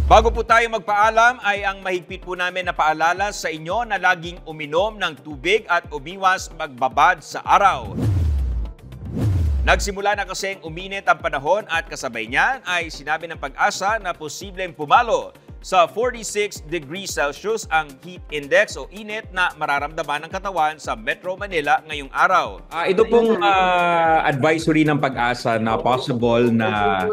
Bago po tayo magpaalam ay ang mahigpit po namin na paalala sa inyo na laging uminom ng tubig at umiwas magbabad sa araw. Nagsimula na kasing uminit ang panahon at kasabay niyan ay sinabi ng Pag-asa na posibleng pumalo sa 46 degrees Celsius ang heat index o init na mararamdaman ng katawan sa Metro Manila ngayong araw. Ito pong advisory ng Pag-asa na possible na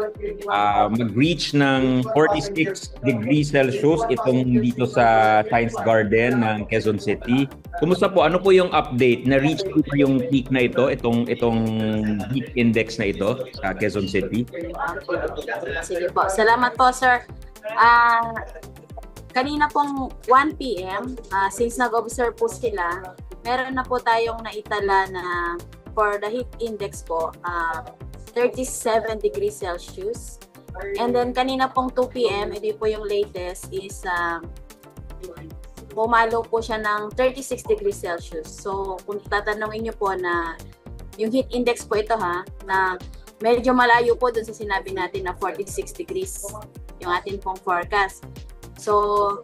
mag-reach ng 46 degrees Celsius itong dito sa Science Garden ng Quezon City. Kumusta po? Ano po yung update? Na-reach po yung peak na ito, itong heat index na ito sa Quezon City? Sige po. Salamat po, sir. Kanina pong 1 p.m., since nag-observe po sila, meron na po tayong naitala na for the heat index po, 37 degrees Celsius. And then kanina pong 2 p.m., ito po yung latest is pumalo po siya ng 36 degrees Celsius. So kung tatanungin niyo po na yung heat index po ito na medyo malayo po dun sa sinabi natin na 46 degrees yung atin pong forecast. So,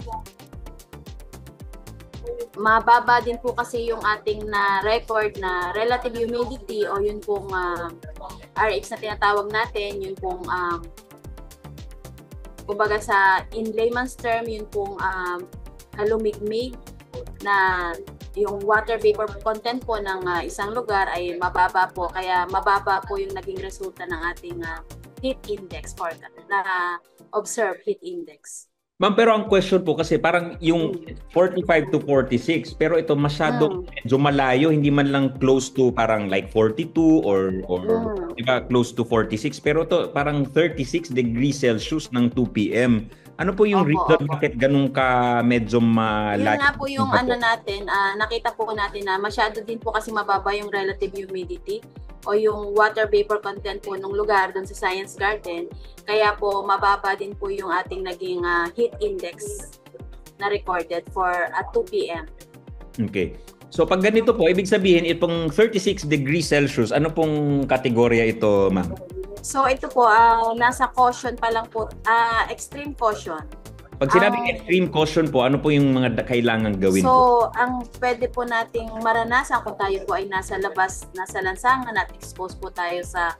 mababa din po kasi yung ating na record na relative humidity o yun pong RH na tinatawag natin, yun pong kumbaga sa in layman's term, yun pong halumigmig na yung water vapor content po ng isang lugar ay mababa po. Kaya mababa po yung naging resulta ng ating heat index forecast na observe heat index. Ma'am, pero ang question po kasi parang yung 45 to 46, pero ito masyado medyo malayo, hindi man lang close to parang like 42 or diba, close to 46, pero to parang 36 degrees Celsius ng 2 p.m. Ano po yung reason bakit ganun ka medyo malayo? Yun nga po yung natin, nakita po natin na masyado din po kasi mababa yung relative humidity o yung water vapor content po ng lugar doon sa Science Garden. Kaya po mababa din po yung ating naging heat index na recorded for at 2 p.m. Okay. So pag ganito po, ibig sabihin itong 36 degrees Celsius, ano pong kategorya ito, ma'am? So ito po, nasa caution pa lang po, extreme caution. Pag sinabing extreme caution po, ano po yung mga kailangan gawin po? So, ang pwede po nating maranasan kung tayo po ay nasa labas, nasa lansangan at exposed po tayo sa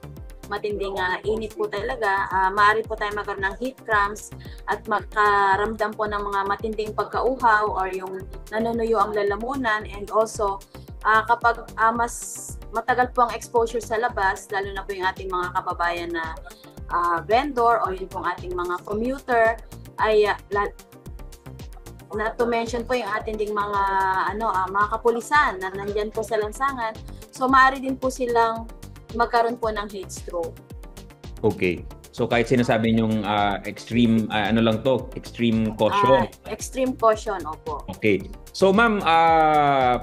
matinding init po talaga, maaari po tayo magkaroon ng heat cramps at magkaramdam po ng mga matinding pagkauhaw or yung nanunuyo ang lalamunan, and also kapag mas matagal po ang exposure sa labas, lalo na po yung ating mga kababayan na vendor o yun pong ating mga commuter, ay not to mention po yung ating ding mga mga kapulisan na nandiyan po sa lansangan. So maaari din po silang magkaroon po ng heat stroke. Okay. So kahit sinasabi niyong extreme extreme caution. Extreme caution, opo. Okay. So ma'am,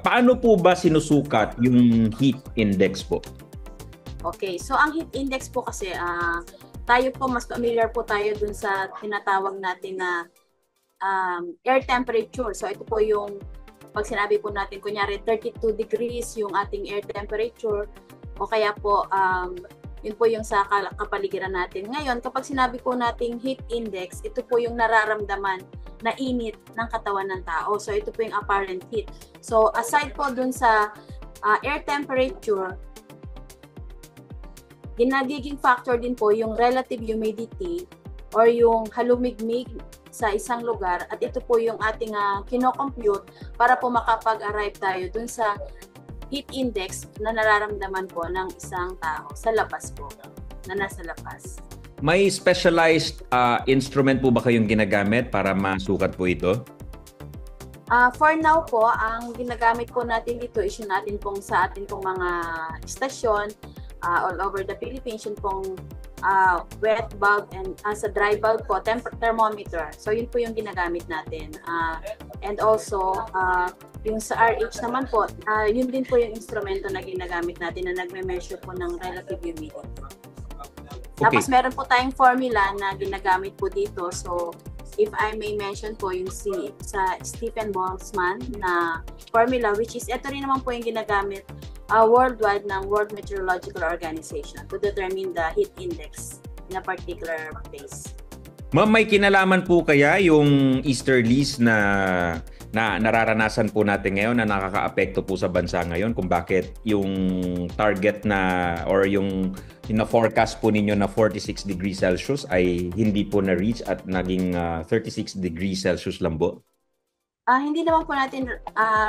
paano po ba sinusukat yung heat index po? Okay. So ang heat index po kasi tayo po mas familiar po tayo dun sa tinatawag natin na air temperature. So ito po yung pag sinabi po natin kunyari 32 degrees yung ating air temperature, o kaya po yun po yung sa kapaligiran natin. Ngayon, kapag sinabi po nating heat index, ito po yung nararamdaman na init ng katawan ng tao. So ito po yung apparent heat. So aside po dun sa air temperature, ginagiging factor din po yung relative humidity or yung halumigmig sa isang lugar, at ito po yung ating kino-compute para po makapag-arrive tayo dun sa heat index na nararamdaman po ng isang tao sa labas po, na nasa labas. May specialized instrument po ba kayong ginagamit para masukat po ito? For now po, ang ginagamit po natin dito is yung natin pong sa atin pong mga istasyon all over the Philippines, yung pong wet bulb and sa dry bulb po, thermometer. So yun po yung ginagamit natin. And also, yung sa RH naman po, yun din po yung instrumento na ginagamit natin na nagme-measure po ng relative humidity. Okay. Tapos meron po tayong formula na ginagamit po dito. So if I may mention po yung sa Stephen Boltzmann na formula, which is ito rin naman po yung ginagamit worldwide ng World Meteorological Organization to determine the heat index in a particular place. Ma'am, may kinalaman po kaya yung easterlies na nararanasan po natin ngayon na nakakaapekto po sa bansa ngayon kung bakit yung target na or yung na-forecast po ninyo na 46 degrees Celsius ay hindi po na-reach at naging 36 degrees Celsius lang po? Hindi naman po natin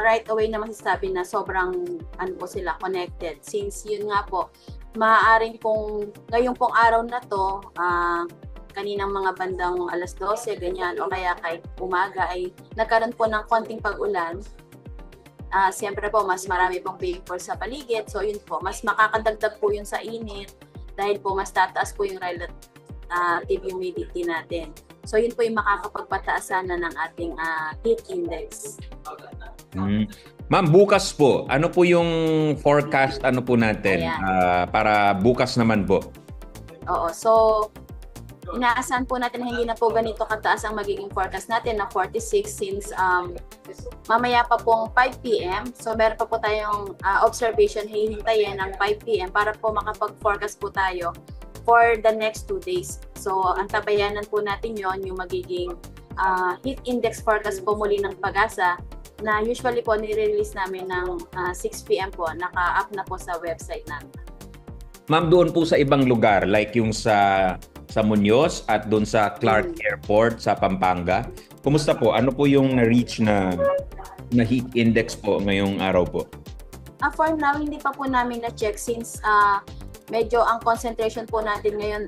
right away na masasabi na sobrang ano po sila connected, since yun nga po maaaring pong ngayong pong araw na to, kaninang mga bandang alas 12 ganyan o kaya kahit umaga ay nagkaroon po ng konting pag-ulan. Siyempre po mas marami pong vapor sa paligid, so yun po mas makakadagdag po yun sa init dahil po mas tataas po yung relative humidity natin. So yun po yung makakapagpataasan na ng ating heat index. Ma'am, bukas po, ano po yung forecast ano po natin para bukas naman po? Oo, so inaasahan po natin na hindi na po ganito kataas ang magiging forecast natin na 46 since mamaya pa pong 5 p.m. So meron pa po tayong observation hihintayin ng 5 p.m. para po makapag-forecast po tayo for the next 2 days. So ang tabayanan po natin yon yung magiging heat index forecast po muli ng Pag-asa na usually po nire-release namin ng 6 p.m. po, naka-up na po sa website namin. Ma'am, doon po sa ibang lugar like yung sa Muñoz at doon sa Clark Airport sa Pampanga. Kumusta po? Ano po yung na-reach na heat index po ngayong araw po? For now, hindi pa po namin na-check since medyo ang concentration po natin ngayon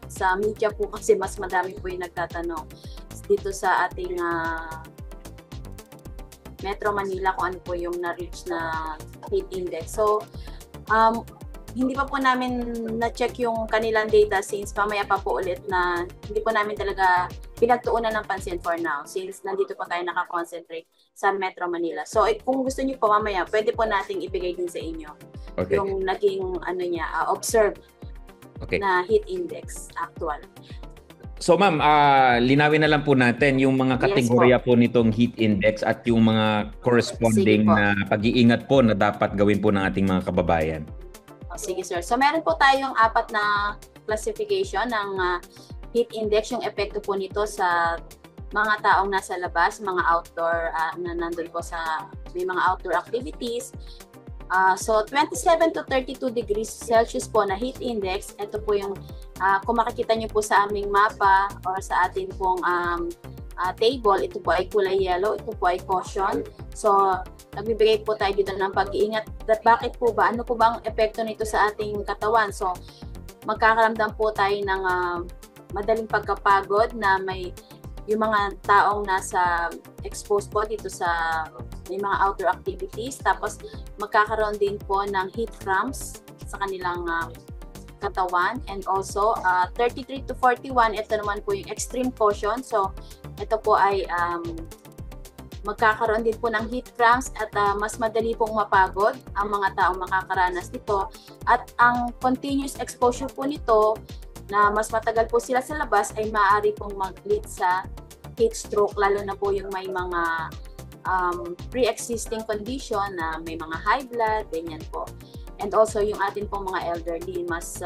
sa media po kasi mas madami po yung nagtatanong dito sa ating Metro Manila kung ano po yung na-reach na heat index. So, hindi pa po namin na-check yung kanilang data since mamaya pa po ulit na hindi po namin talaga pinagtuunan ng pansin for now since nandito po tayo nakakonsentrate sa Metro Manila. So kung gusto niyo po mamaya, pwede po nating ibigay din sa inyo yung naging observed na heat index actual. So ma'am, linawin na lang po natin yung mga kategorya po nitong heat index at yung mga corresponding na pag-iingat po na dapat gawin po ng ating mga kababayan. Sige sir. So meron po tayong 4 na classification ng heat index, yung epekto po nito sa mga taong nasa labas, mga outdoor na nandun po sa may mga outdoor activities. So 27 to 32 degrees Celsius po na heat index. Ito po yung kung makikita niyo po sa aming mapa or sa atin pong table, ito po ay kulay yellow, ito po ay caution. So nagbibigay po tayo dito ng pag-iingat. Bakit po ba? Ano po ba ang epekto nito sa ating katawan? So magkakaramdam po tayo ng madaling pagkapagod na may yung mga taong nasa exposed po dito sa may mga outdoor activities. Tapos magkakaroon din po ng heat cramps sa kanilang katawan. And also 33 to 41, ito naman po yung extreme caution. So ito po ay magkakaroon din po ng heat cramps at mas madali pong mapagod ang mga taong makakaranas nito. At ang continuous exposure po nito na mas matagal po sila sa labas ay maaari pong mag-lead sa heat stroke, lalo na po yung may mga pre-existing condition na may mga high blood, ganyan po. And also yung atin pong mga elderly, mas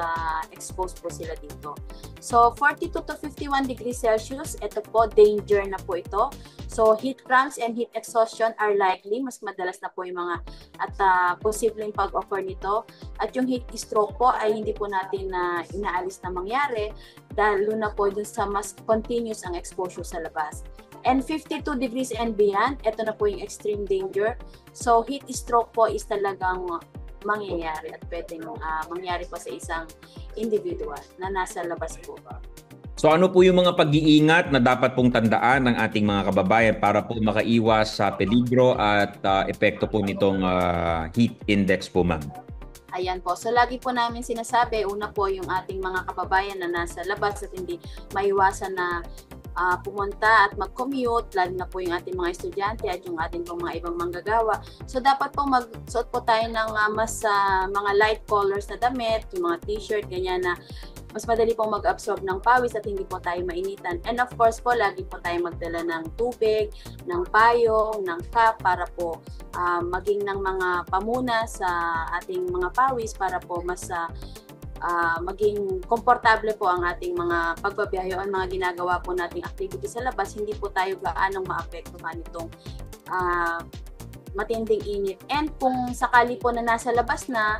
exposed po sila dito. So 42 to 51 degrees Celsius, ito po, danger na po ito. So heat cramps and heat exhaustion are likely, mas madalas na po yung mga at posibleng pag-occur nito. At yung heat stroke po ay hindi po natin inaalis na mangyari, dahil na po dun sa mas continuous ang exposure sa labas. And 52 degrees and beyond, ito na po yung extreme danger. So heat stroke po is talagang mangyayari at pwedeng mangyari po sa isang individual na nasa labas po. So ano po yung mga pag-iingat na dapat pong tandaan ng ating mga kababayan para po makaiwas sa peligro at epekto po nitong heat index po, ma'am? Ayan po. So lagi po namin sinasabi, una po yung ating mga kababayan na nasa labas at hindi maiwasan na pumunta at mag-commute, lalo na po yung ating mga estudyante at yung ating pong mga ibang manggagawa. So dapat po magsuot po tayo ng mas mga light colors na damit, yung mga t-shirt, ganyan na mas madali pong mag-absorb ng pawis at hindi po tayo mainitan. And of course po, lagi po tayo magdala ng tubig, ng payong, ng cup para po maging ng mga pamuna sa ating mga pawis para po mas maging komportable po ang ating mga pagbabiyahe o ang mga ginagawa po nating activity sa labas, hindi po tayo gaanong maapektuhan itong matinding init. And kung sakali po na nasa labas na,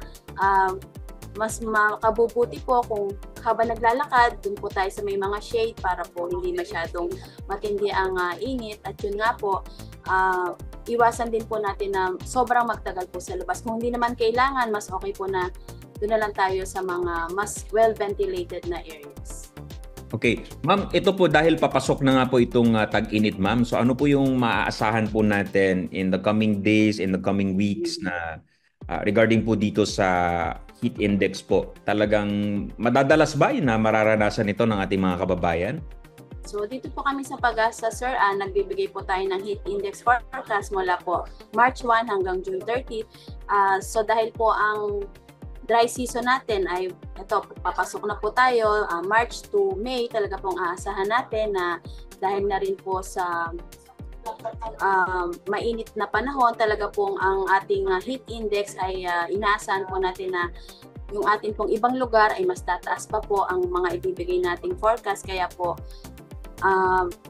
mas makabubuti po kung habang naglalakad, dun po tayo sa may mga shade para po hindi masyadong matindi ang init. At yun nga po, iwasan din po natin na sobrang magtagal po sa labas. Kung hindi naman kailangan, mas okay po na doon na lang tayo sa mga mas well-ventilated na areas. Okay. Ma'am, ito po dahil papasok na nga po itong tag-init, ma'am. So ano po yung maaasahan po natin in the coming days, in the coming weeks na regarding po dito sa heat index po? Talagang madadalas ba yun na mararanasan ito ng ating mga kababayan? So dito po kami sa Pag-asa, sir, nagbibigay po tayo ng heat index forecast mula po March 1 hanggang June 30. So dahil po ang dry season natin ay ito, papasok na po tayo, March to May, talaga pong aasahan natin na dahil na rin po sa mainit na panahon, talaga pong ang ating heat index ay inaasahan po natin na yung ating pong ibang lugar ay mas tataas pa po ang mga ibibigay nating forecast. Kaya po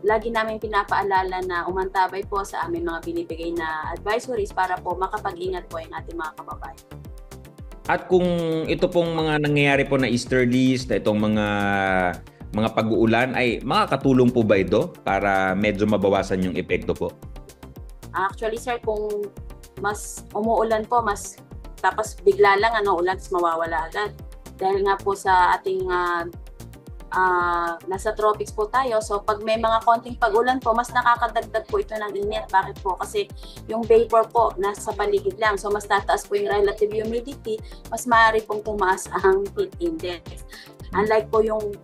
lagi namin pinapaalala na umantabay po sa aming mga binibigay na advisories para po makapag-ingat po yung ating mga kababayan. At kung ito pong mga nangyayari po na easterlies, na itong mga pag-uulan, ay makakatulong po ba ito para medyo mabawasan yung epekto po? Actually, sir, kung mas umuulan po, tapos bigla lang ulan, mawawala agad. Dahil nga po sa ating nasa tropics po tayo. So pag may mga konting pag-ulan po, mas nakakadagdag po ito ng init. Bakit po? Kasi yung vapor po nasa paligid lang. So mas tataas po yung relative humidity, mas maaari pong tumaas ang heat index. Unlike po yung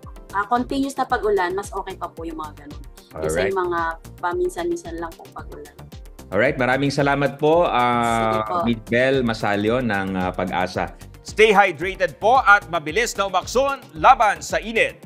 continuous na pag-ulan, mas okay pa po yung mga ganun. Kasi yung mga paminsan-minsan lang pong pag-ulan. Alright, maraming salamat po, po. Ms. Bel Masalio ng Pag-asa. Stay hydrated po at mabilis na umaksyon laban sa init.